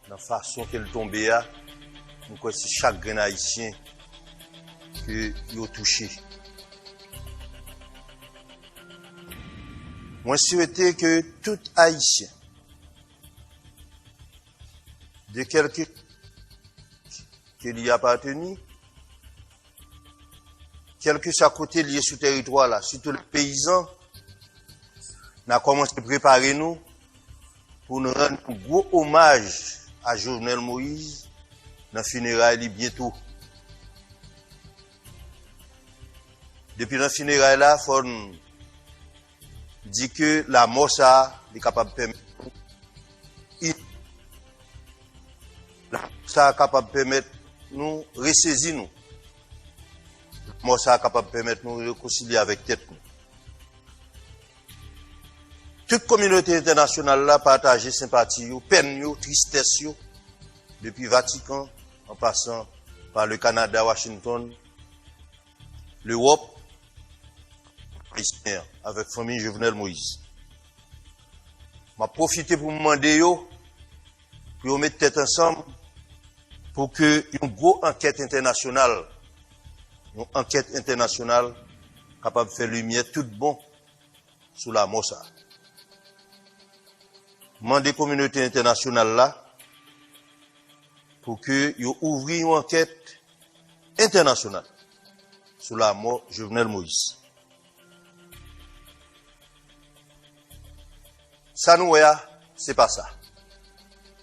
la façon qu'elle tombait, c'est chaque grain haïtien que il a touché. Moi, souhaitais que tout haïtien, de quelque qu'il y appartenu, quel que soit côté lié sur le territoire là, surtout les paysans, n'a commencé à préparer nous pour nous rendre un gros hommage à Jovenel Moïse dans le funérail bientôt. Depuis le funérail là, il faut dire que la mort ça est capable de permettre ça est capable de permettre nous ressaisir nous. La mort ça est capable de permettre nous réconcilier avec tête nous. Toute communauté internationale là partage sympathie, peine, tristesse depuis Vatican en passant par le Canada, Washington, l'Europe, avec la famille Jovenel Moïse. Je vais profiter pour me demander pour mettre tête ensemble pour que une grosse enquête internationale capable de faire lumière tout bon sur la mort ça. Demande des communautés internationales là pour que ils ouvrent une enquête internationale sur la mort de Jovenel Moïse. Ça nous c'est pas ça.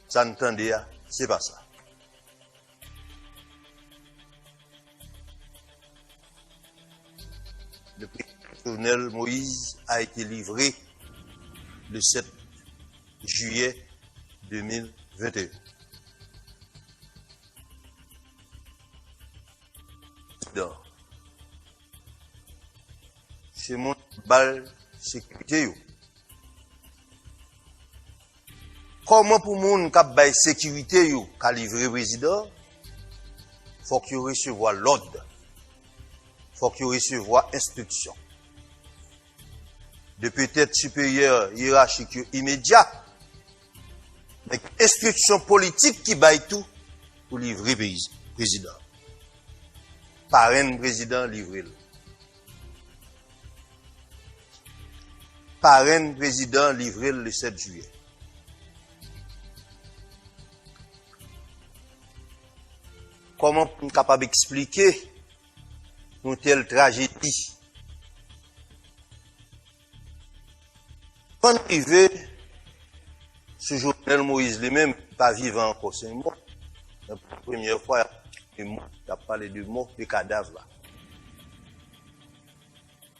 Ça nous tendait, c'est pas ça. Le prix Jovenel Moïse a été livré le 7 juillet 2021. C'est mon balle sécurité. Comment pour moun k'ap bay sécurité yo qu'a livré président, faut qu'il recevoir l'ordre. Faut qu'il recevoir instruction. De peut-être supérieur hiérarchique immédiat. Mais instruction politique qui baille tout pour livrer président. Parrain président livré. Parrain président livré le 7 juillet. Comment on est capable d'expliquer une telle tragédie? Quand arrivé, ce Jovenel Moïse lui-même, pas vivant encore, c'est mort. La première fois, il a parlé de mort, de cadavre là.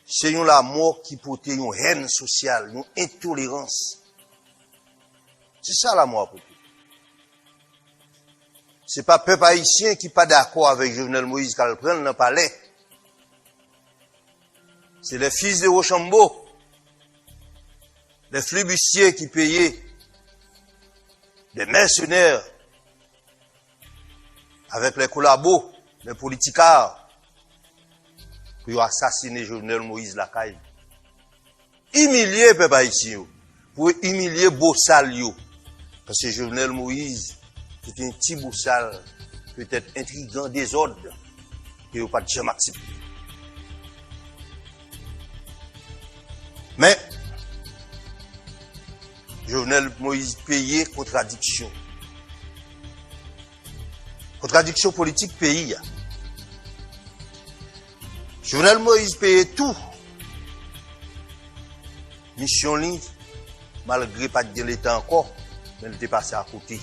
C'est la mort qui portait une haine sociale, une intolérance. C'est ça la mort pour tout. C'est pas peuple haïtien qui pas d'accord avec Jovenel Moïse qu'elle prenne dans le palais. C'est les fils de Rochambeau, les flibustiers qui payaient, des mercenaires, avec les collabos, les politicards, pour assassiner Jovenel Moïse Lacaille. Humilier peuple haïtien, pour humilier Bossal yo. Parce que Jovenel Moïse, c'est un petit Bossal, peut-être intriguant, désordre, que vous pas jamais accepté. Mais, Jovenel Moïse payait contradiction. Contradiction politique pays. Jovenel Moïse payait tout. Mission li, malgré pas de l'État encore, mais il était passé à côté.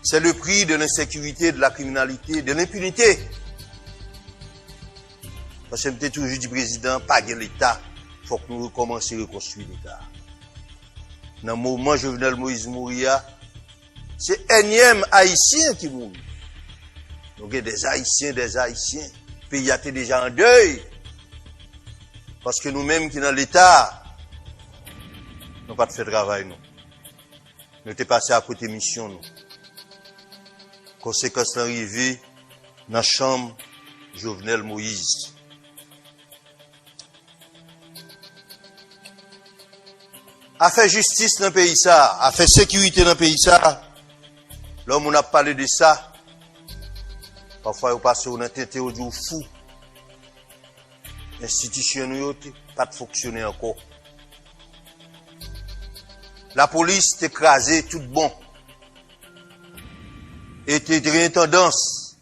C'est le prix de l'insécurité, de la criminalité, de l'impunité. Parce que je toujours dit président, pas de l'État, il faut que nous recommencions à reconstruire l'État. Dans le moment où Jovenel Moïse mourir, c'est énième haïtien qui mourut. Donc des haïtiens. Le pays a été déjà en deuil. Parce que nous-mêmes qui dans l'État, nous n'avons pas fait travail, nous. Nous sommes passés à côté de mission, nous. Conséquence l'arrivée dans la chambre Jovenel Moïse. a fait justice dans le pays ça, a fait sécurité dans le pays ça. L'homme on a parlé de ça. Parfois on passe on a tête au jour fou. Institution nous pas de fonctionner encore. La police t'écrasé tout bon. Et t'es une tendance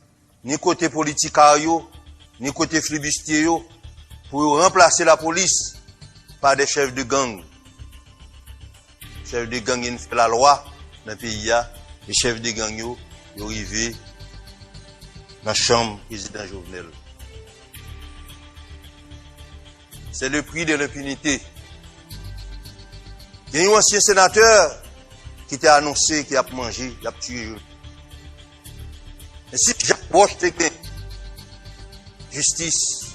ni côté politique ni côté flibustier pour remplacer la police par des chefs de gang. Chefs de gang ils font la loi dans le pays les chefs de gang ils arrivent dans la chambre président Jovenel. C'est le prix de l'impunité. Il y a un ancien sénateur qui t'a annoncé qu'il a mangé, il a tué. Et si Jacques Roche était justice,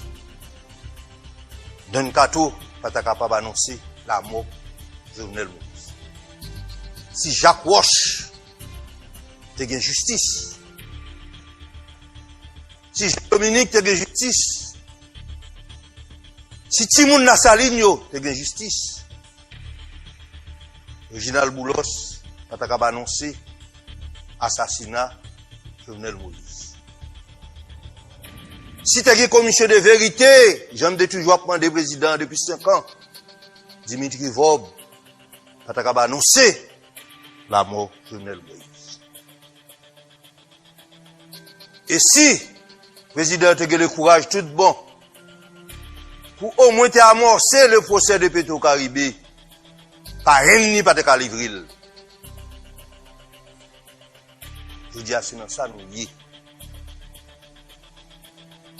d'un cateau, pas capable d'annoncer la mort de Jovenel Moïse. Si Jacques Roche était justice, si Dominique était justice, si Timoun Nassaligno était justice, Reginald Boulos pas capable d'annoncer assassinat Jovenel Moïse. Si tu as une commission de vérité, j'aime toujours demander président depuis 5 ans, Dimitri Vob, pas capable d'annoncer la mort de Jovenel Moïse. Et si le président a le courage tout bon, pour au moins amorcer le procès de Petro-Caribé, pas rien ni pas de livrer. Je dis à ce moment ça nous y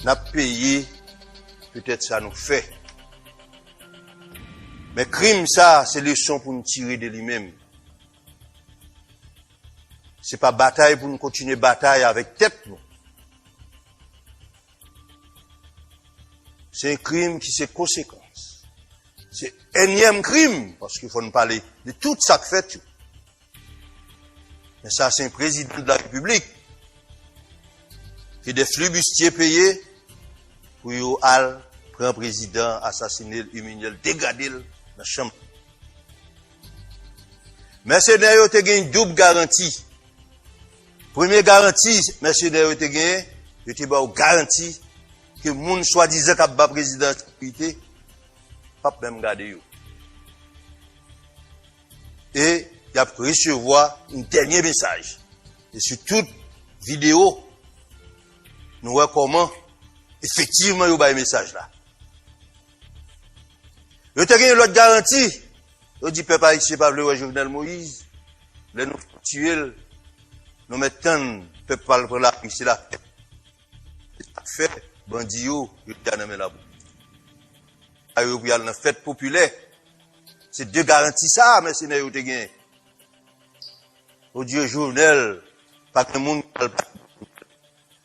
n'a payé peut-être ça nous fait. Mais crime ça c'est leçon pour nous tirer de lui-même. C'est pas bataille pour nous continuer bataille avec tête nous. C'est un crime qui c'est conséquence. C'est énième crime parce qu'il faut nous parler de tout ça que fait. Mais ça, c'est un président de la République qui des flibustiers payés pour y aller prendre un président, assassiner, humilier, dégrader dans la chambre. Mercenaires ont une double garantie. Première garantie, mercenaires ont gagné, ils ont garantie que le monde soi-disant qui bat président de la sécurité, pas même garder yo. Et il a recevoir un dernier message. Et sur toute vidéo, nous voyons comment, effectivement, il y a un message là. Il y a une autre garantie. Il dit, peuple haïtien, pas le Jovenel Moïse. Les nous tuer, nous mettons, peuple pas pour la c'est la fête. Fait, bandit, il y a dans la bouche. Il y a une fête populaire. C'est deux garanties ça, mais c'est n'est pas gagné. Au Dieu Jovenel, pas que le monde parle pas.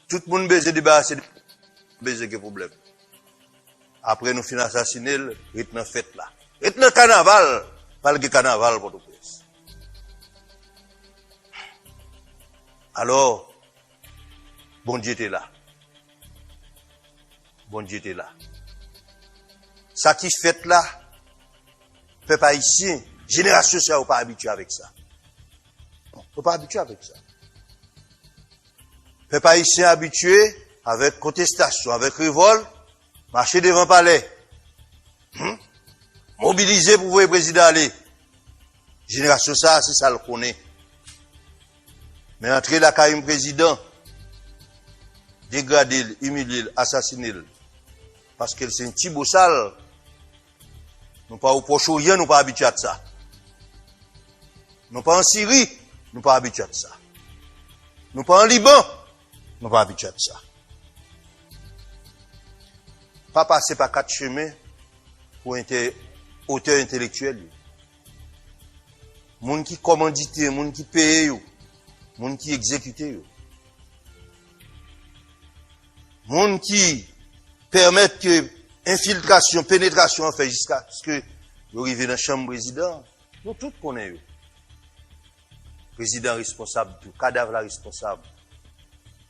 Tout le monde baiser débarrasser de baiser que problème. Après nous finissons assassiner, il y a une fête là. Il y a un carnaval, pas le carnaval pour tout le monde. Alors, bon Dieu était là. Bon Dieu était là. Ça qui fait là, peuple haïtien, génération ça, on pas habitué avec ça. On pas habitué avec ça. Peuple haïtien habitué avec contestation, avec révolte, marcher devant le palais, mobiliser pour voir le président aller. Génération ça, c'est ça le connaît. Mais entrer la carrière président, dégrader, humilier, assassiner, parce que c'est un petit beau sale. Nous pas au Proche-Orient, nous pas habitués à ça. Nous pas en Syrie, nous pas habitués à ça. Nous pas en Liban, nous pas habitués à ça. Pas passer par 4 chemins pour auteur intellectuel. Moun qui commandite, moun qui paye, moun qui exécute. Moun qui permettent que infiltration, pénétration en fait jusqu'à ce que vous arrivez dans la chambre président. Nous tous connaissons. Président responsable, tout cadavre là responsable.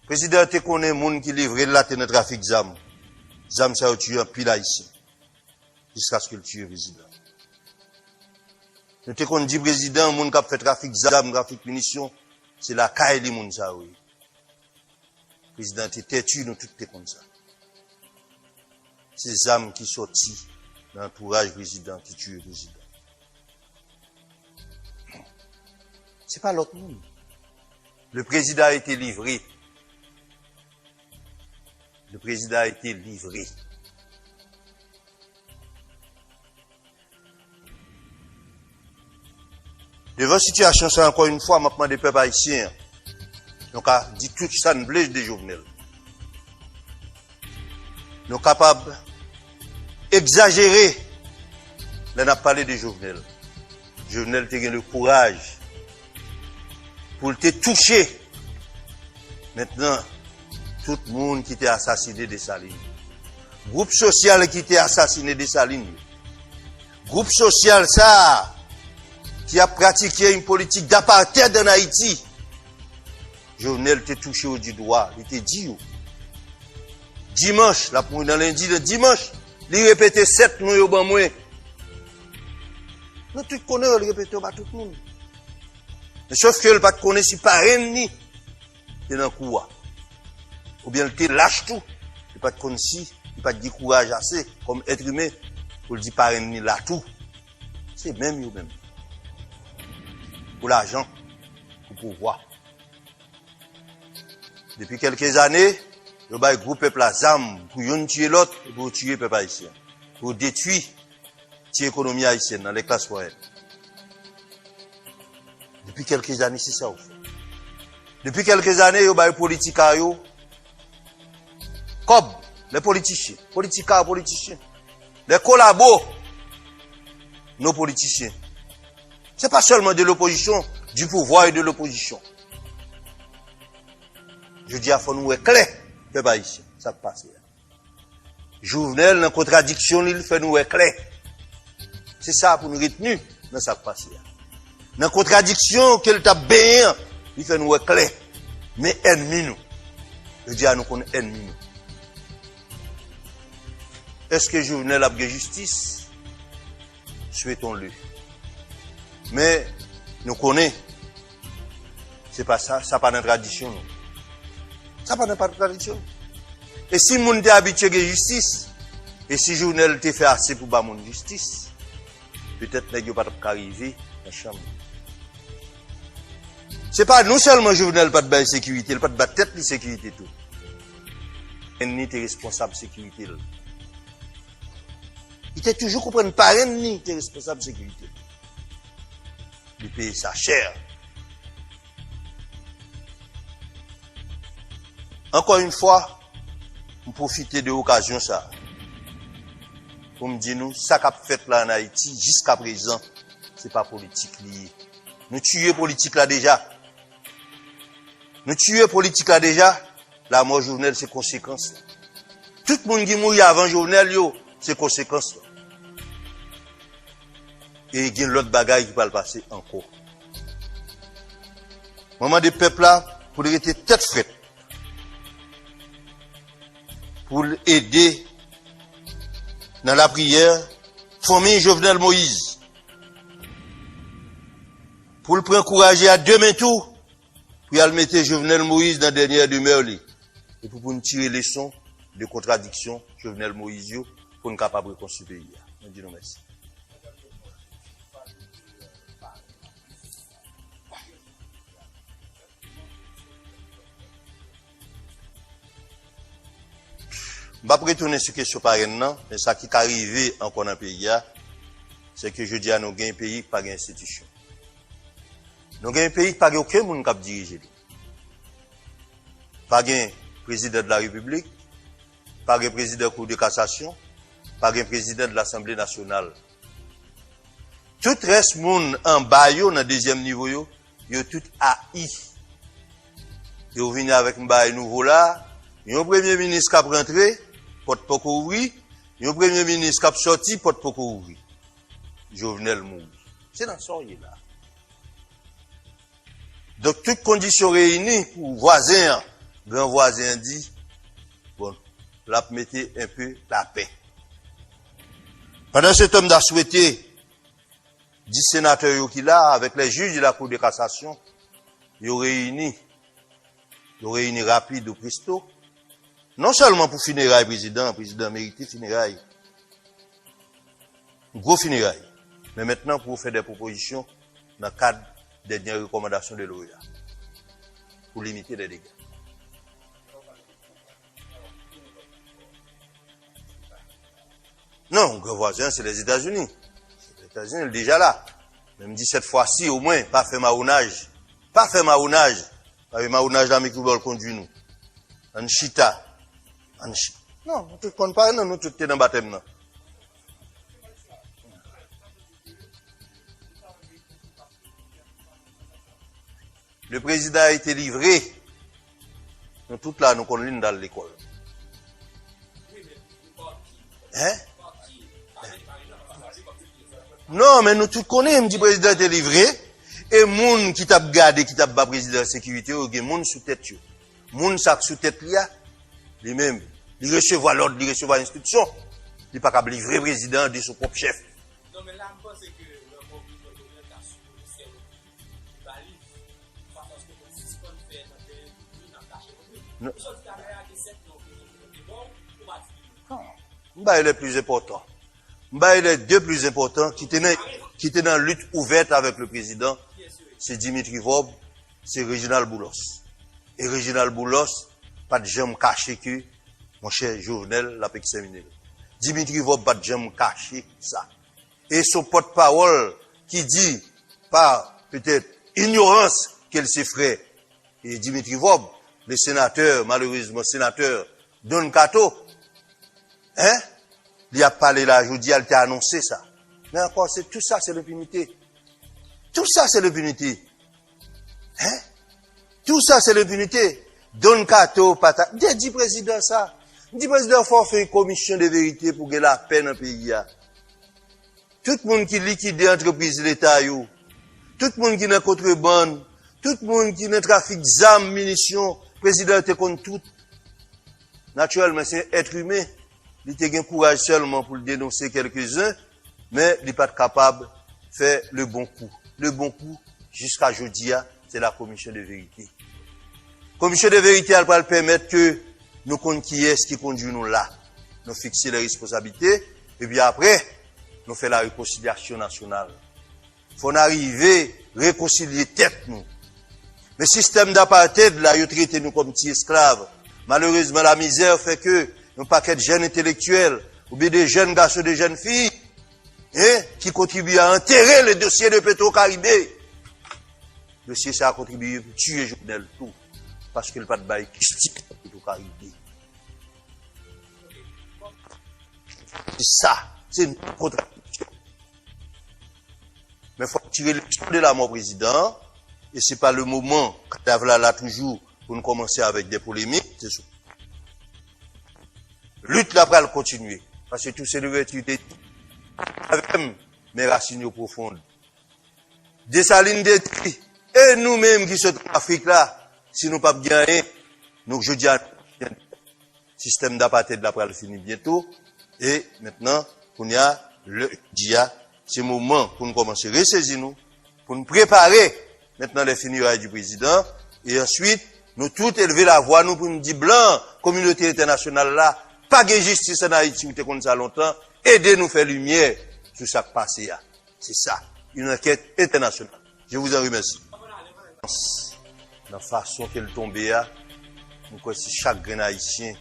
Président te connaît moun qui livre là dans le trafic d'armes. Zam ça tué un pile ici. Jusqu'à ce que le tue le président. Nous te qu'on dit président, moun k'ap fait trafic d'armes, trafic munitions, c'est la caille li moun ça oui. Président te têtu nous tout te comme ça. Ces armes qui sorti dans l'entourage président qui tue le président. C'est pas l'autre monde. Le président a été livré. Le président a été livré. Devant la situation, c'est encore une fois, maintenant des peuples haïtiens. Donc, a dit tout ça ne blèche des Jovenel. Nous sommes capables d'exagérer. Là, on a parlé de Jovenel. Jovenel a eu le courage pour te toucher. Maintenant, tout le monde qui était assassiné de Salines. Groupe social qui était assassiné de Salines. Groupe social, ça, qui a pratiqué une politique d'apartheid en Haïti. Jovenel te touché au du doigt, il te dit. Dimanche, la dans lundi, le dimanche, il répétait 7 nous au ban moins. Nous tout connaissons, il répétait au bas tout le monde. Mais sauf que le pas connaît si parrain ni, c'est dans le courant. Ou bien il te lâche tout, il pas connaît si, il pas de courage assez, comme être humain, pour le dire parrain ni là tout. C'est même yo même. Pour l'argent, pour le pouvoir. Depuis quelques années, le bail groupe peuple à ZAM pour yon tuer l'autre et pour tuer le peuple haïtien. Pour détruire l'économie haïtienne dans les classes moyennes. Depuis quelques années, c'est ça au fait. Depuis quelques années, le bail politique à yo, comme les politiciens, politiciens, les collabos, nos politiciens. C'est pas seulement de l'opposition, du pouvoir et de l'opposition. Je dis à faut nous clair, peuple haïtien, ça passe. Jovenel, dans contradiction, il fait nous clair. C'est ça pour nous retenir dans ça passe. Dans contradiction, qu'il t'a bien, il fait nous clair. Mais ennemi nous. Je dis à nous qu'on est ennemi nous. Est-ce que Jovenel a de justice? Souhaitons-le. Mais nous connaissons, c'est pas ça, ça pas dans la tradition. Ça pas dans la tradition. Et si le monde est habitué à la justice, et si Jovenel te fait assez pour ba mon justice, peut-être qu'il n'y a pas d'arriver dans la chambre. C'est pas non seulement Jovenel pas de sécurité, il pas de tête de sécurité tout. Il n'est responsable de sécurité. Il était toujours comprendre parrain ni était responsable de sécurité. Il paye sa chair. Encore une fois, on profite de l'occasion ça. Pour me dire nous, ça qu'a fait là en Haïti, jusqu'à présent, c'est pas politique lié. Nous tuons politique là déjà. Nous tuons politique là déjà. La mort Jovenel, c'est conséquence. Tout le monde qui mourit avant Jovenel, c'est conséquence. Et il y a l'autre bagaille qui va le passer encore. Moment des peuples là, pour les rester tête faite. Pour aider dans la prière, famille Jovenel Moïse. Pour le prendre courage à deux mains tout, pour y aller mettre Jovenel Moïse dans la dernière demeure. Et pour nous tirer les leçons de contradiction, Jovenel Moïse, pour nous capable de reconstruire le pays. Je dis non merci. Je ne vais pas retourner sur la question parrain, mais ça qui est arrivé encore dans le pays, c'est que je dis à nous avons un pays qui n'a pas d'institution. Nous avons un pays qui n'a aucun monde qui dirige. Pas de président de la République, pas de président de la Cour de cassation, pas de président de l'Assemblée nationale. Tout reste monde en bas, dans le deuxième niveau, ils sont tout haïs. Ils sont venus avec un bail nouveau là, il y a un premier ministre qui a rentré, porte pas ouvrir, il y a un premier ministre qui a sorti, porte pas ouvrir. Jovenel Moïse. C'est dans ce là. Donc, toutes conditions réunies pour voisin, grand voisin dit, bon, là, mettez un peu la paix. Pendant que cet homme a souhaité 10 sénateurs qui là, avec les juges de la Cour de cassation, ils ont réuni rapide au presto, non seulement pour funérailles le président mérité funérailles, gros funérailles, mais maintenant pour faire des propositions dans le cadre des dernières recommandations de l'OEA, pour limiter les dégâts. Non, le voisin, c'est les États-Unis. Les États-Unis, déjà là. Même dit cette fois-ci, au moins, pas fait marounage. Pas fait marounage. Pas fait marounage dans mes coups conduit nous. En chita. Non, nous tout compte pas, non, nous tout dans le baptême, non. Le président a été livré. Nous tout là, nous connaissons dans l'école. Hein? Non, mais nous tout connaissons, le président a été livré. Et moun qui t'a gardé, qui t'a bas président de sécurité, ou gen moun sous tête yo. Moun sak sous tête li a, lui même, il recevoir l'ordre, il recevoir l'instruction. Il pas capable livrer président de son propre chef. Non, mais là, je pense que le mouvement de l'orientation, c'est le balise. Parce que le système fait dans le caché. Non. Bah, il est plus important. Bah, il est deux plus importants qui étaient dans lutte ouverte avec le président. C'est Dimitri Vob, c'est Réginald Boulos. Et Réginald Boulos, pas de jamais caché que, mon cher Jovenel l'a examiné. Dimitri Vob, pas de jamais caché ça. Et son porte-parole, qui dit, par peut-être ignorance qu'elle s'effraie, et Dimitri Vob, le sénateur, malheureusement sénateur, Don Kato, hein? Il a parlé là, je dis, il t'a annoncé ça. Mais encore, tout ça, c'est l'impunité. Tout ça, c'est l'impunité. Hein? Tout ça, c'est l'impunité. Don Kato, pata. Dis président ça. Dis président, faut faire une commission de vérité pour gagner la paix dans le pays. Tout le monde qui liquide l'entreprise de l'État, tout le monde qui n'a contrebande, tout le monde qui n'a trafic d'armes, munitions, président te contre tout. Naturellement, c'est être humain. Il a un courage seulement pour le dénoncer quelques-uns, mais il n'est pas capable de faire le bon coup. Le bon coup, jusqu'à aujourd'hui, c'est la commission de vérité. La commission de vérité, elle va le permettre que nous connaissions qui est-ce qui conduit nous là. Nous fixer les responsabilités, et puis après, nous faisons la réconciliation nationale. Il faut arriver à réconcilier tête nous. Le système d'apartheid, là, il traite nous comme petits esclaves. Malheureusement, la misère fait que un paquet de jeunes intellectuels, ou bien des jeunes garçons, des jeunes filles, qui contribuent à enterrer le dossier de Petro-Caribé. Le dossier, ça a contribué à tuer Jovenel tout. Parce qu'il n'y a pas de bail qui stick à Petro-Caribé. C'est ça. C'est une contradiction. Mais il faut tirer le de la mort président. Et c'est pas le moment, quand là toujours, pour nous commencer avec des polémiques. C'est ça. Lutte là pour continuer. Parce que tout c'est l'ouverture avec mes racines profondes. Dessalines détruit. Et nous-mêmes qui sommes en Afrique là, si nous ne pas gagner, nous je dis à système d'apartheid là pour le finir bientôt. Et maintenant, on y a le dia, c'est le moment pour nous commencer à ressaisir nous, pour nous préparer maintenant les funérailles du président. Et ensuite, nous tous élever la voix, nous pour nous dire blanc, communauté internationale là, pas de justice en Haïti, ou t'es comme ça longtemps, aidez nous faire lumière sur ce qui passe là. C'est ça, une enquête internationale. Je vous en remercie. Dans la façon qu'elle tombe là, nous connaissons chaque grain haïtien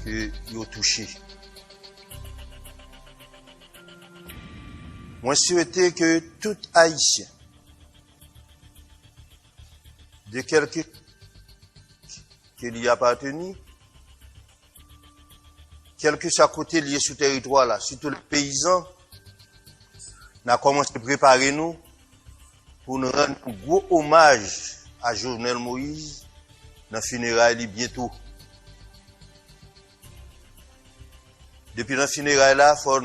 que il a touché. Moi, souhaite que tout haïtien, de quelque qu'il y a appartenu, quel que soit côté lié sur le territoire là, surtout les paysans, on a commencé à préparer nous pour nous rendre un gros hommage à Jovenel Moïse dans le funérailles bientôt. Depuis le funérailles là, il faut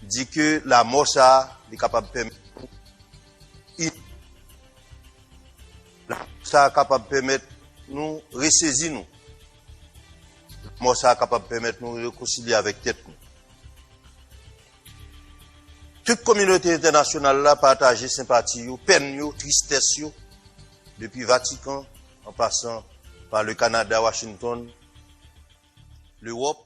dire que la mort ça est capable de permettre ça est capable de permettre nous ressaisir nous. Moi, ça est capable de permettre nous réconcilier avec tête. toute communauté internationale là partage sympathie, peine, tristesse, depuis Vatican, en passant par le Canada, Washington, l'Europe,